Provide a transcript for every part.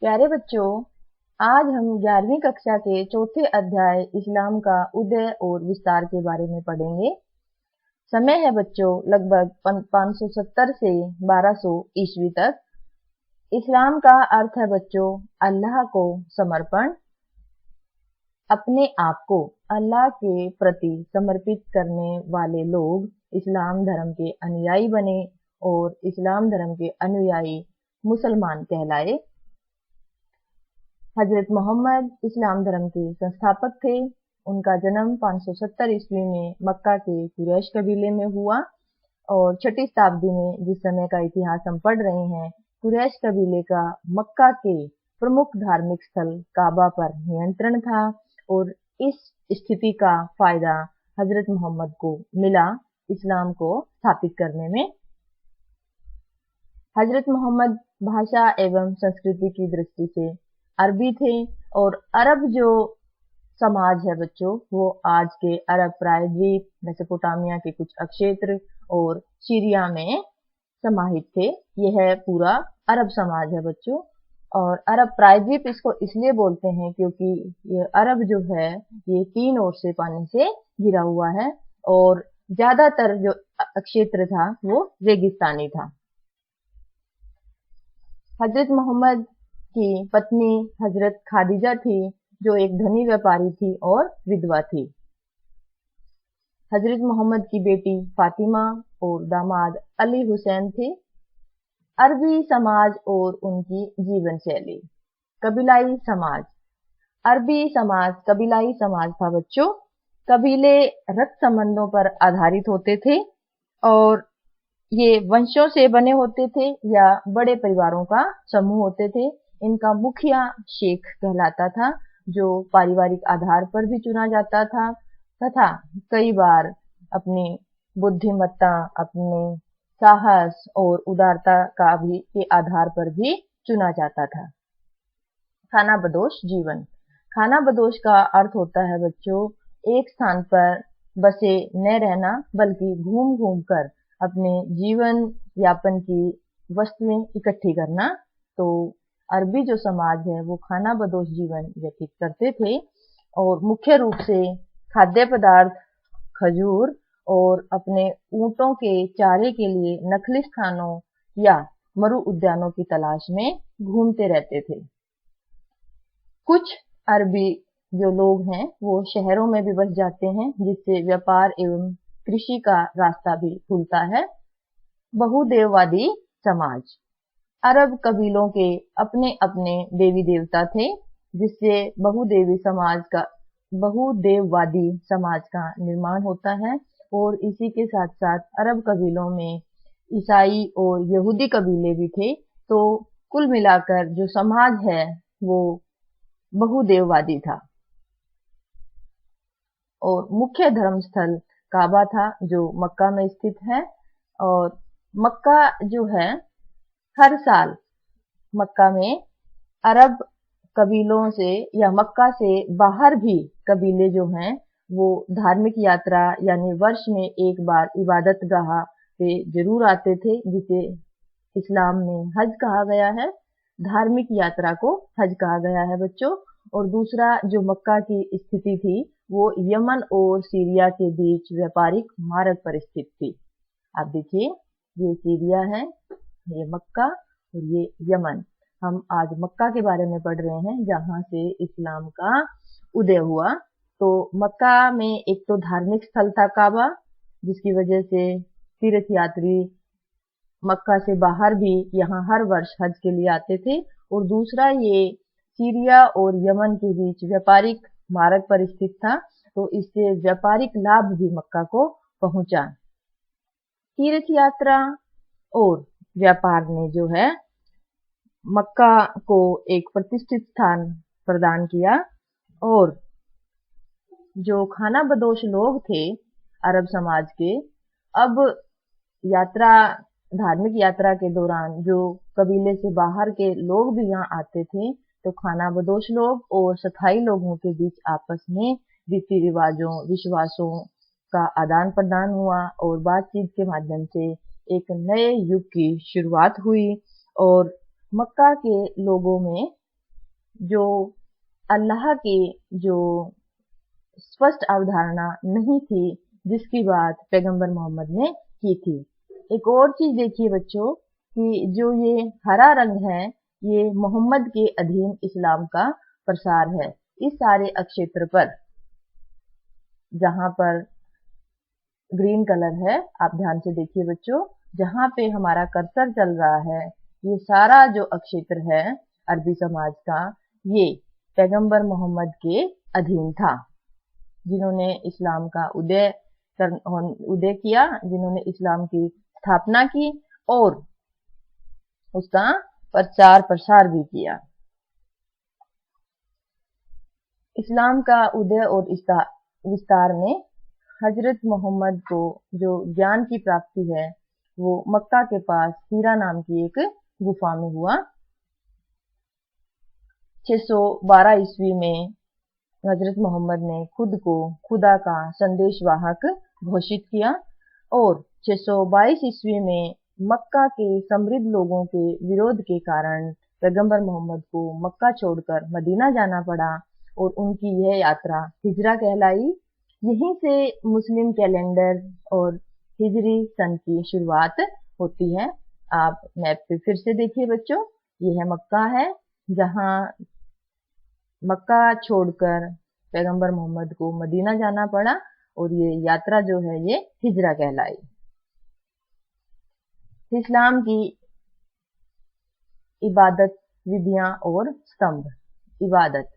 प्यारे बच्चों, आज हम 11वीं कक्षा के चौथे अध्याय इस्लाम का उदय और विस्तार के बारे में पढ़ेंगे। समय है बच्चों लगभग 570 से 1200 ईस्वी तक। इस्लाम का अर्थ है बच्चों अल्लाह को समर्पण, अपने आप को अल्लाह के प्रति समर्पित करने वाले लोग इस्लाम धर्म के अनुयायी बने और इस्लाम धर्म के अनुयायी मुसलमान कहलाए। हजरत मोहम्मद इस्लाम धर्म के संस्थापक थे। उनका जन्म 570 ईस्वी में मक्का के कुरैश कबीले में हुआ और 6ठी शताब्दी में जिस समय का इतिहास हम पढ़ रहे हैं, कुरैश कबीले का मक्का के प्रमुख धार्मिक स्थल काबा पर नियंत्रण था और इस स्थिति का फायदा हजरत मोहम्मद को मिला इस्लाम को स्थापित करने में। हजरत मोहम्मद भाषा एवं संस्कृति की दृष्टि से अरबी थे और अरब जो समाज है बच्चों, वो आज के अरब प्रायद्वीप, मेसोपोटामिया के कुछ क्षेत्र और सीरिया में समाहित थे। यह पूरा अरब समाज है बच्चों। और अरब प्रायद्वीप इसको इसलिए बोलते हैं क्योंकि ये अरब जो है ये 3 ओर से पानी से घिरा हुआ है और ज्यादातर जो क्षेत्र था वो रेगिस्तानी था। हजरत मोहम्मद की पत्नी हजरत खादिजा थी, जो एक धनी व्यापारी थी और विधवा थी। हजरत मोहम्मद की बेटी फातिमा और दामाद अली हुसैन थे। अरबी समाज और उनकी जीवन शैली। कबीलाई समाज। अरबी समाज कबीलाई समाज था बच्चों। कबीले रक्त संबंधों पर आधारित होते थे और ये वंशों से बने होते थे या बड़े परिवारों का समूह होते थे। इनका मुखिया शेख कहलाता था, जो पारिवारिक आधार पर भी चुना जाता था तथा कई बार अपनी बुद्धिमत्ता, अपने साहस और उदारता का भी के आधार पर भी चुना जाता था। खानाबदोश जीवन। खानाबदोश का अर्थ होता है बच्चों एक स्थान पर बसे न रहना, बल्कि घूम घूम कर अपने जीवन यापन की वस्तुएं इकट्ठी करना। तो अरबी जो समाज है वो खानाबदोश जीवन व्यतीत करते थे और मुख्य रूप से खाद्य पदार्थ, खजूर और अपने ऊंटों के चारे के लिए नकली स्थानों या मरु उद्यानों की तलाश में घूमते रहते थे। कुछ अरबी जो लोग हैं वो शहरों में भी बस जाते हैं, जिससे व्यापार एवं कृषि का रास्ता भी खुलता है। बहुदेववादी समाज। अरब कबीलों के अपने अपने देवी देवता थे, जिससे बहुदेववादी समाज का निर्माण होता है और इसी के साथ साथ अरब कबीलों में ईसाई और यहूदी कबीले भी थे। तो कुल मिलाकर जो समाज है वो बहुदेववादी था और मुख्य धर्म स्थल काबा था, जो मक्का में स्थित है। और मक्का जो है, हर साल मक्का में अरब कबीलों से या मक्का से बाहर भी कबीले जो हैं वो धार्मिक यात्रा यानी वर्ष में एक बार इबादतगाह पे जरूर आते थे, जिसे इस्लाम में हज कहा गया है। धार्मिक यात्रा को हज कहा गया है बच्चों। और दूसरा जो मक्का की स्थिति थी वो यमन और सीरिया के बीच व्यापारिक मार्ग पर स्थित थी। आप देखिए, ये सीरिया है, ये मक्का और ये यमन। हम आज मक्का के बारे में पढ़ रहे हैं, जहां से इस्लाम का उदय हुआ। तो मक्का में एक तो धार्मिक स्थल था काबा, जिसकी वजह से तीर्थ यात्री मक्का से बाहर भी यहाँ हर वर्ष हज के लिए आते थे। और दूसरा ये सीरिया और यमन के बीच व्यापारिक मार्ग पर स्थित था, तो इससे व्यापारिक लाभ भी मक्का को पहुंचा। तीर्थ यात्रा और व्यापार ने जो है मक्का को एक प्रतिष्ठित स्थान प्रदान किया। और जो खानाबदोश लोग थे अरब समाज के, अब धार्मिक यात्रा के दौरान जो कबीले से बाहर के लोग भी यहाँ आते थे, तो खानाबदोश लोग और स्थायी लोगों के बीच आपस में रीति रिवाजों, विश्वासों का आदान प्रदान हुआ और बातचीत के माध्यम से एक नए युग की शुरुआत हुई। और मक्का के लोगों में जो अल्लाह की जो स्पष्ट अवधारणा नहीं थी, जिसकी बात पैगंबर मोहम्मद ने की थी। एक और चीज देखिए बच्चों कि जो ये हरा रंग है, ये मोहम्मद के अधीन इस्लाम का प्रसार है। इस सारे अक्षेत्र पर जहां पर ग्रीन कलर है, आप ध्यान से देखिए बच्चों, जहां पे हमारा कर्सर चल रहा है, ये सारा जो अक्षेत्र है अरबी समाज का, ये पैगंबर मोहम्मद के अधीन था, जिन्होंने इस्लाम का उदय किया, जिन्होंने इस्लाम की स्थापना की और उसका प्रचार प्रसार भी किया। इस्लाम का उदय और विस्तार में हजरत मोहम्मद को जो ज्ञान की प्राप्ति है, वो मक्का के पास हीरा नाम की एक गुफा में हुआ। 612 ईस्वी में हजरत मोहम्मद ने खुद को खुदा का संदेशवाहक घोषित किया और 622 ईस्वी में मक्का के समृद्ध लोगों के विरोध के कारण पैगंबर मोहम्मद को मक्का छोड़कर मदीना जाना पड़ा और उनकी यह यात्रा हिजरा कहलाई। यहीं से मुस्लिम कैलेंडर और हिजरी सन की शुरुआत होती है। आप मैप पे फिर से देखिए बच्चों, यह मक्का है, जहां मक्का छोड़कर पैगंबर मोहम्मद को मदीना जाना पड़ा और ये यात्रा जो है ये हिजरा कहलाई। इस्लाम की इबादत विधियां और स्तंभ। इबादत,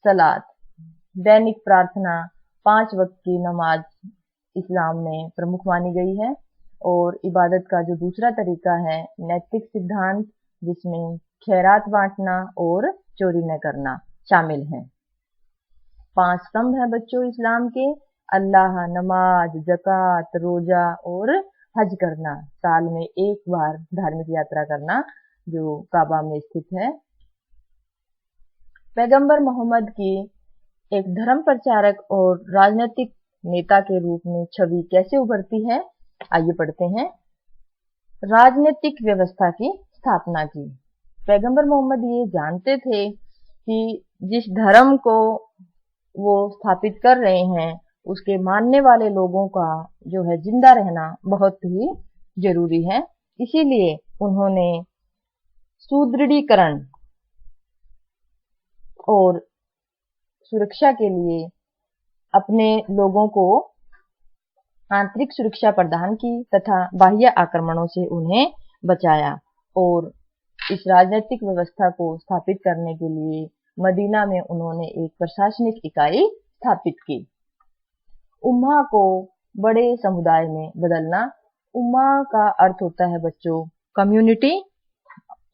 सलात, दैनिक प्रार्थना, 5 वक्त की नमाज इस्लाम में प्रमुख मानी गई है। और इबादत का जो दूसरा तरीका है नैतिक सिद्धांत, जिसमें खैरात बांटना और चोरी न करना शामिल है। 5 स्तंभ है बच्चों इस्लाम के: अल्लाह, नमाज, ज़कात, रोजा और हज करना, साल में एक बार धार्मिक यात्रा करना जो काबा में स्थित है। पैगंबर मोहम्मद की एक धर्म प्रचारक और राजनीतिक नेता के रूप में छवि कैसे उभरती है, आइए पढ़ते हैं। राजनीतिक व्यवस्था की स्थापना की। पैगंबर मोहम्मद ये जानते थे कि जिस धर्म को वो स्थापित कर रहे हैं, उसके मानने वाले लोगों का जो है जिंदा रहना बहुत ही जरूरी है। इसीलिए उन्होंने सुदृढ़ीकरण और सुरक्षा के लिए अपने लोगों को आंतरिक सुरक्षा प्रदान की तथा बाह्य आक्रमणों से उन्हें बचाया। और इस राजनीतिक व्यवस्था को स्थापित करने के लिए मदीना में उन्होंने एक प्रशासनिक इकाई स्थापित की। उम्मा को बड़े समुदाय में बदलना। उम्मा का अर्थ होता है बच्चों कम्युनिटी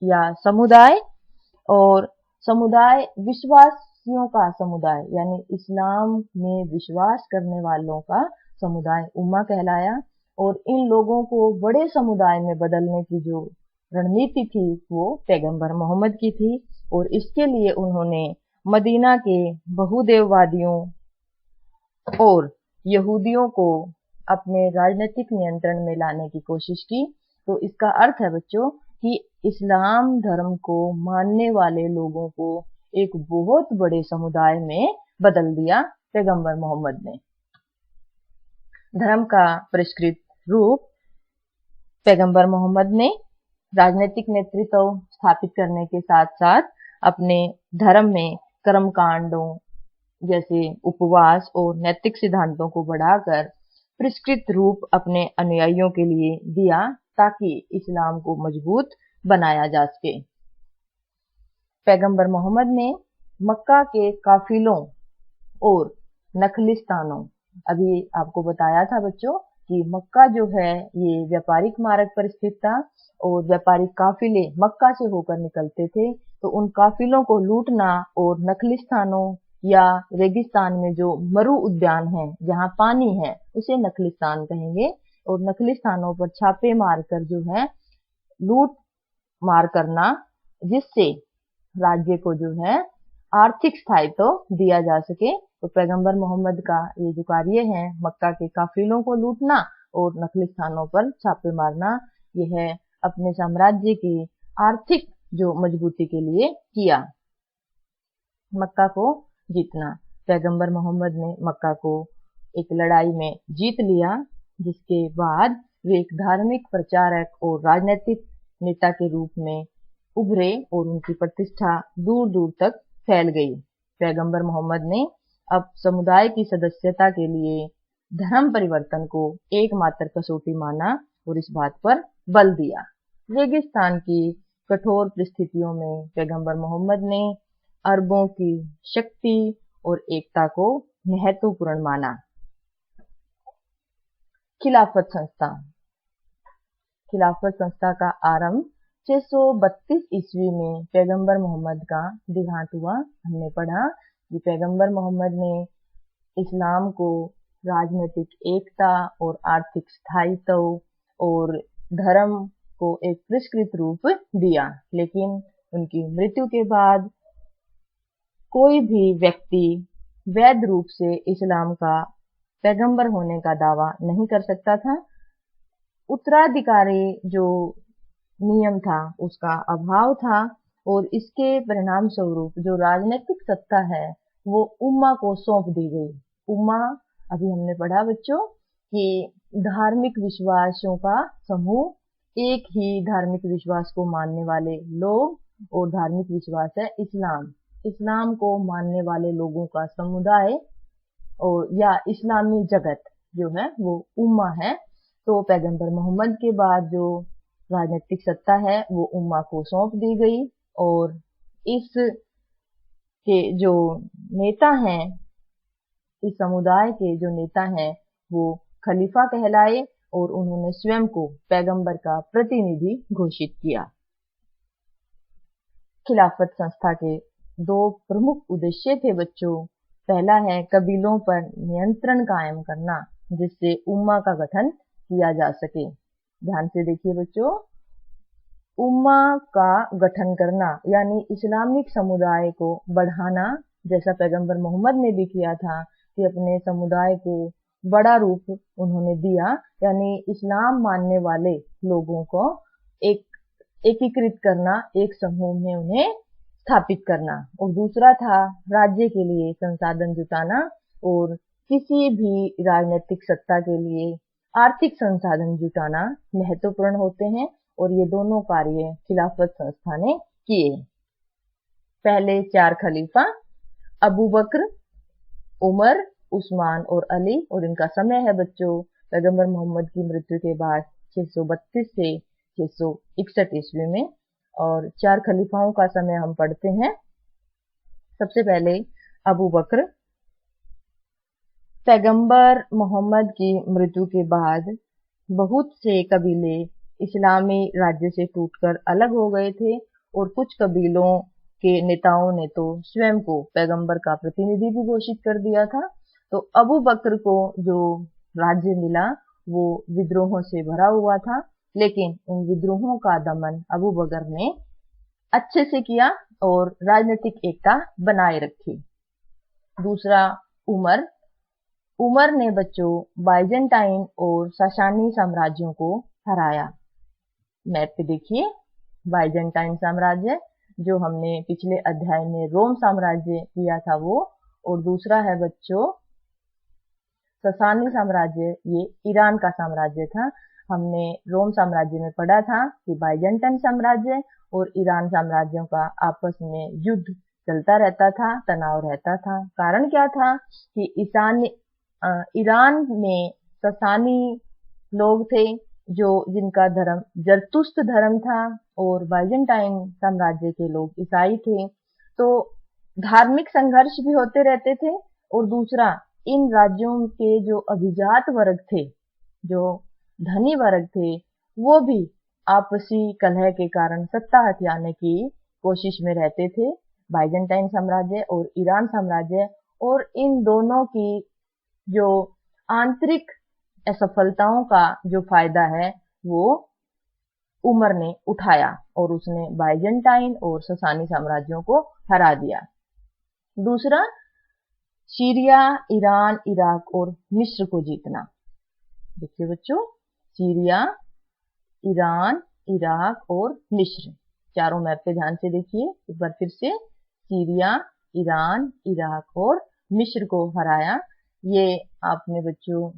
या समुदाय, और समुदाय विश्वासियों का समुदाय, यानी इस्लाम में विश्वास करने वालों का समुदाय उम्मा कहलाया। और इन लोगों को बड़े समुदाय में बदलने की जो रणनीति थी वो पैगंबर मोहम्मद की थी, और इसके लिए उन्होंने मदीना के बहुदेववादियों और यहूदियों को अपने राजनीतिक नियंत्रण में लाने की कोशिश की। तो इसका अर्थ है बच्चों कि इस्लाम धर्म को मानने वाले लोगों को एक बहुत बड़े समुदाय में बदल दिया पैगंबर मोहम्मद ने। धर्म का परिष्कृत रूप। पैगंबर मोहम्मद ने राजनीतिक नेतृत्व स्थापित करने के साथ साथ अपने धर्म में कर्मकांडों जैसे उपवास और नैतिक सिद्धांतों को बढ़ाकर परिष्कृत रूप अपने अनुयायियों के लिए दिया, ताकि इस्लाम को मजबूत बनाया जा सके। पैगंबर मोहम्मद ने मक्का के काफिलों और नखलिस्तानों, अभी आपको बताया था बच्चों कि मक्का जो है ये व्यापारिक मार्ग पर स्थित था और व्यापारिक काफिले मक्का से होकर निकलते थे, तो उन काफिलों को लूटना और नखलिस्तानों या रेगिस्तान में जो मरु उद्यान है जहां पानी है उसे नखलिस्तान कहेंगे, और नखलिस्तानों पर छापे मारकर जो है लूट मार करना, जिससे राज्य को जो है आर्थिक स्थायित्व दिया जा सके। तो पैगंबर मोहम्मद का ये जो कार्य है मक्का के काफिलों को लूटना और नखलिस्तानों पर छापे मारना, ये है अपने साम्राज्य की आर्थिक जो मजबूती के लिए किया। मक्का को जीतना। पैगंबर मोहम्मद ने मक्का को एक लड़ाई में जीत लिया, जिसके बाद वे एक धार्मिक प्रचारक और राजनीतिक नेता के रूप में उभरे और उनकी प्रतिष्ठा दूर दूर तक फैल गई। पैगंबर मोहम्मद ने अब समुदाय की सदस्यता के लिए धर्म परिवर्तन को एकमात्र कसौटी माना और इस बात पर बल दिया। रेगिस्तान की कठोर परिस्थितियों में पैगंबर मोहम्मद ने अरबों की शक्ति और एकता को महत्वपूर्ण माना। खिलाफत संस्था। खिलाफत संस्था का आरंभ 632 ईस्वी में पैगंबर मोहम्मद का देहांत हुआ। हमने पढ़ा कि पैगंबर मोहम्मद ने इस्लाम को राजनीतिक एकता और आर्थिक स्थायित्व और धर्म को एक परिष्कृत रूप दिया, लेकिन उनकी मृत्यु के बाद कोई भी व्यक्ति वैध रूप से इस्लाम का पैगंबर होने का दावा नहीं कर सकता था। उत्तराधिकारी जो नियम था उसका अभाव था और इसके परिणाम स्वरूप जो राजनीतिक सत्ता है वो उम्मा को सौंप दी गई। उम्मा अभी हमने पढ़ा बच्चों कि धार्मिक विश्वासों का समूह, एक ही धार्मिक विश्वास को मानने वाले लोग, और धार्मिक विश्वास है इस्लाम। इस्लाम को मानने वाले लोगों का समुदाय और या इस्लामी जगत जो है वो उम्मा है। तो पैगंबर मोहम्मद के बाद जो राजनीतिक सत्ता है वो उम्मा को सौंप दी गई और इस के जो नेता हैं, इस समुदाय के जो नेता हैं वो खलीफा कहलाए और उन्होंने स्वयं को पैगंबर का प्रतिनिधि घोषित किया। खिलाफत संस्था के दो प्रमुख उद्देश्य थे बच्चों। पहला है कबीलों पर नियंत्रण कायम करना, जिससे उम्मा का गठन किया जा सके। ध्यान से देखिए बच्चों, उम्मा का गठन करना यानी इस्लामिक समुदाय को बढ़ाना, जैसा पैगंबर मोहम्मद ने भी किया था कि अपने समुदाय को बड़ा रूप उन्होंने दिया, यानी इस्लाम मानने वाले लोगों को एकीकृत करना, एक समूह में उन्हें स्थापित करना। और दूसरा था राज्य के लिए संसाधन जुटाना और किसी भी राजनीतिक सत्ता के लिए आर्थिक संसाधन जुटाना महत्वपूर्ण होते हैं और ये दोनों कार्य खिलाफत संस्था ने किए। पहले 4 खलीफा अबू बकर, उमर, उस्मान और अली, और इनका समय है बच्चों पैगंबर मोहम्मद की मृत्यु के बाद 632 से 661 ईस्वी में। और 4 खलीफाओं का समय हम पढ़ते हैं। सबसे पहले अबू बकर। पैगंबर मोहम्मद की मृत्यु के बाद बहुत से कबीले इस्लामी राज्य से टूटकर अलग हो गए थे और कुछ कबीलों के नेताओं ने तो स्वयं को पैगंबर का प्रतिनिधि भी घोषित कर दिया था। तो अबू बकर को जो राज्य मिला वो विद्रोहों से भरा हुआ था, लेकिन उन विद्रोहों का दमन अबू बकर ने अच्छे से किया और राजनीतिक एकता बनाए रखी। दूसरा उमर। उमर ने बच्चों बाइजेंटाइन और सासानी साम्राज्यों को हराया। मैप पे देखिए, बाइजेंटाइन साम्राज्य जो हमने पिछले अध्याय में रोम साम्राज्य किया था वो, और दूसरा है बच्चों सासानी साम्राज्य, ये ईरान का साम्राज्य था। हमने रोम साम्राज्य में पढ़ा था कि बाइजेंटाइन साम्राज्य और ईरान साम्राज्यों का आपस में युद्ध चलता रहता था, तनाव रहता था। कारण क्या था कि ईरान में सासानी लोग थे जिनका धर्म जरतुस्त धर्म था और बाइजेंटाइन साम्राज्य के लोग ईसाई थे। तो धार्मिक संघर्ष भी होते रहते थे। और दूसरा, इन राज्यों के जो अभिजात वर्ग थे, जो धनी वर्ग थे, वो भी आपसी कलह के कारण सत्ता हथियाने की कोशिश में रहते थे, बाइजेंटाइन साम्राज्य और ईरान साम्राज्य। और इन दोनों की जो आंतरिक असफलताओं का जो फायदा है वो उमर ने उठाया और उसने बाइजेंटाइन और सासानी साम्राज्यों को हरा दिया। दूसरा, सीरिया, ईरान, इराक और मिस्र को जीतना। देखिए बच्चों, सीरिया, ईरान, इराक और मिस्र, चारों मैप पे ध्यान से देखिए एक बार फिर से। सीरिया, ईरान, इराक और मिस्र को हराया। ये आपने बच्चों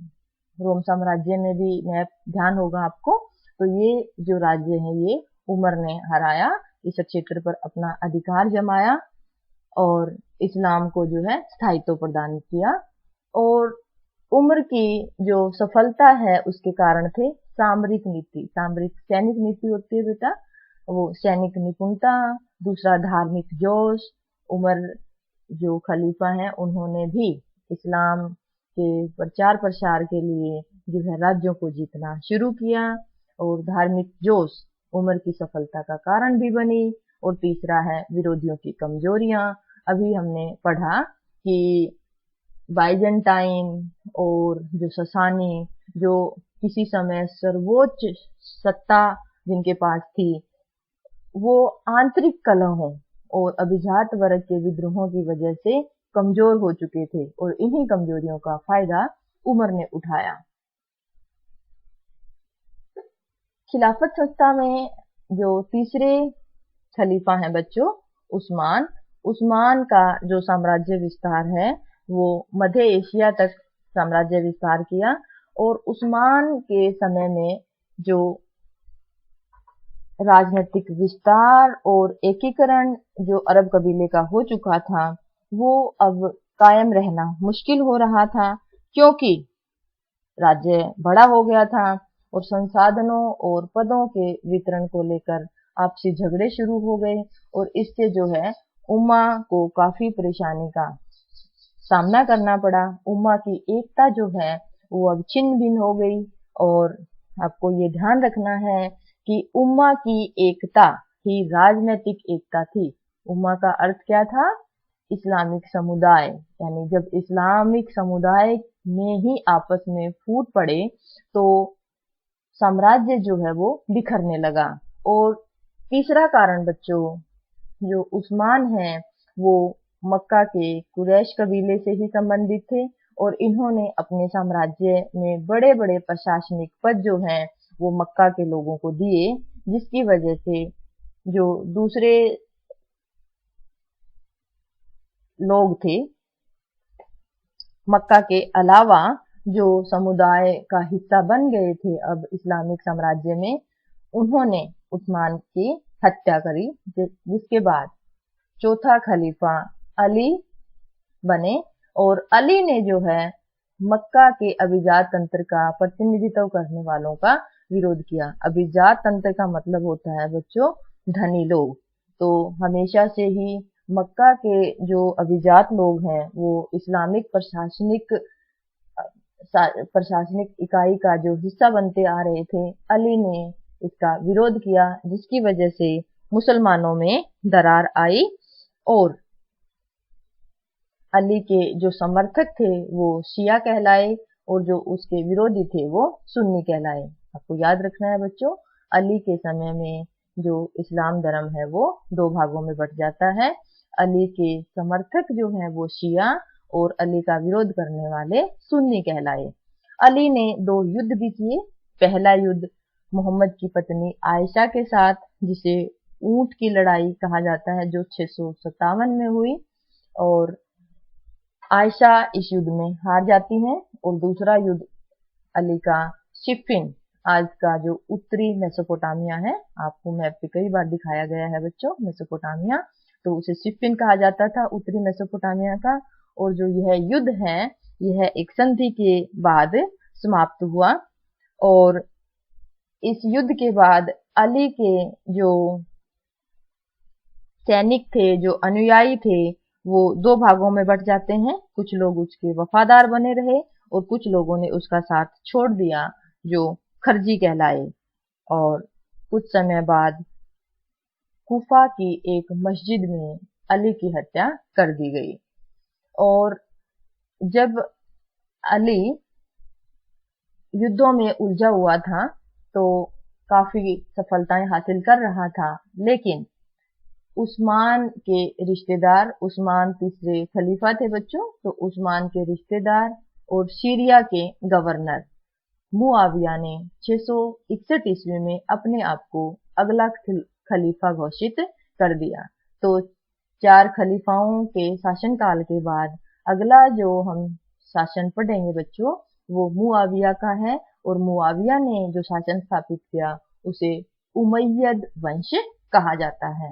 रोम साम्राज्य में भी मैप ध्यान होगा आपको। तो ये जो राज्य है ये उमर ने हराया, इस क्षेत्र पर अपना अधिकार जमाया और इस्लाम को जो है स्थायित्व प्रदान किया। और उमर की जो सफलता है उसके कारण थे सामरिक नीति, सामरिक सैनिक नीति होती है बेटा, वो सैनिक निपुणता, दूसरा धार्मिक जोश। उमर जो खलीफा हैं उन्होंने भी इस्लाम के प्रचार प्रसार के लिए जो है राज्यों को जीतना शुरू किया और धार्मिक जोश उमर की सफलता का कारण भी बनी। और तीसरा है विरोधियों की कमजोरियां। अभी हमने पढ़ा कि बाइजेंटाइन और जो ससानी, जो किसी समय सर्वोच्च सत्ता जिनके पास थी, वो आंतरिक कलहों और अभिजात वर्ग के विद्रोहों की वजह से कमजोर हो चुके थे और इन्हीं कमजोरियों का फायदा उमर ने उठाया। खिलाफत संस्था में जो तीसरे खलीफा हैं बच्चों उस्मान, उस्मान का जो साम्राज्य विस्तार है वो मध्य एशिया तक साम्राज्य विस्तार किया। और उस्मान के समय में जो राजनीतिक विस्तार और एकीकरण जो अरब कबीले का हो चुका था वो अब कायम रहना मुश्किल हो रहा था, क्योंकि राज्य बड़ा हो गया था और संसाधनों और पदों के वितरण को लेकर आपसी झगड़े शुरू हो गए और इससे जो है उम्मा को काफी परेशानी का सामना करना पड़ा। उम्मा की एकता जो है वो अब छिन्न भिन्न हो गई। और आपको ये ध्यान रखना है कि उम्मा की एकता ही राजनीतिक एकता थी। उम्मा का अर्थ क्या था? इस्लामिक समुदाय, यानी जब इस्लामिक समुदाय में ही आपस में फूट पड़े तो साम्राज्य जो है वो बिखरने लगा। और तीसरा कारण बच्चों, जो उस्मान है वो मक्का के कुरैश कबीले से ही संबंधित थे और इन्होंने अपने साम्राज्य में बड़े बड़े प्रशासनिक पद जो हैं वो मक्का के लोगों को दिए, जिसकी वजह से जो दूसरे लोग थे मक्का के अलावा जो समुदाय का हिस्सा बन गए थे अब इस्लामिक साम्राज्य में, उन्होंने उस्मान की हत्या करी, जिसके बाद चौथा खलीफा अली बने। और अली ने जो है मक्का के अभिजात तंत्र का प्रतिनिधित्व करने वालों का विरोध किया। अभिजात तंत्र का मतलब होता है बच्चों धनी लोग। तो हमेशा से ही मक्का के जो अभिजात लोग हैं वो इस्लामिक प्रशासनिक इकाई का जो हिस्सा बनते आ रहे थे। अली ने इसका विरोध किया, जिसकी वजह से मुसलमानों में दरार आई और अली के जो समर्थक थे वो शिया कहलाए और जो उसके विरोधी थे वो सुन्नी कहलाए। आपको याद रखना है बच्चों, अली के समय में जो इस्लाम धर्म है वो दो भागों में बंट जाता है। अली के समर्थक जो हैं वो शिया और अली का विरोध करने वाले सुन्नी कहलाए। अली ने दो युद्ध भी किए। पहला युद्ध मोहम्मद की पत्नी आयशा के साथ, जिसे ऊंट की लड़ाई कहा जाता है, जो 657 में हुई और आयशा इस युद्ध में हार जाती हैं। और दूसरा युद्ध अली का सिफिन, आज का जो उत्तरी मेसोपोटामिया है, आपको मैप पे कई बार दिखाया गया है बच्चों मेसोपोटामिया, तो उसे सिफिन कहा जाता था उत्तरी मेसोपोटामिया का। और जो यह युद्ध है यह एक संधि के बाद समाप्त हुआ और इस युद्ध के बाद अली के जो सैनिक थे, जो अनुयायी थे, वो दो भागों में बंट जाते हैं। कुछ लोग उसके वफादार बने रहे और कुछ लोगों ने उसका साथ छोड़ दिया, जो खरजी कहलाए। और कुछ समय बाद कूफा की एक मस्जिद में अली की हत्या कर दी गई। और जब अली युद्धों में उलझा हुआ था तो काफी सफलताएं हासिल कर रहा था, लेकिन उस्मान के रिश्तेदार, उस्मान तीसरे खलीफा थे बच्चों, तो उस्मान के रिश्तेदार और सीरिया के गवर्नर मुआविया ने 661 ईस्वी में अपने आप को अगला खलीफा घोषित कर दिया। तो 4 खलीफाओं के शासनकाल के बाद अगला जो हम शासन पढ़ेंगे बच्चों, वो मुआविया का है। और मुआविया ने जो शासन स्थापित किया उसे उमय्यद वंश कहा जाता है।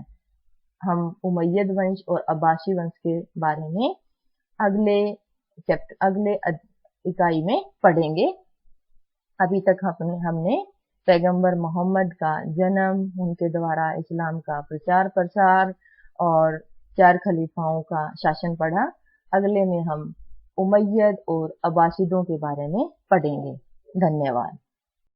हम उमय्यद वंश और अब्बासी वंश के बारे में अगले इकाई में पढ़ेंगे। अभी तक हमने पैगंबर मोहम्मद का जन्म, उनके द्वारा इस्लाम का प्रचार प्रसार और 4 खलीफाओं का शासन पढ़ा। अगले में हम उमय्यद और अब्बासिदों के बारे में पढ़ेंगे। धन्यवाद।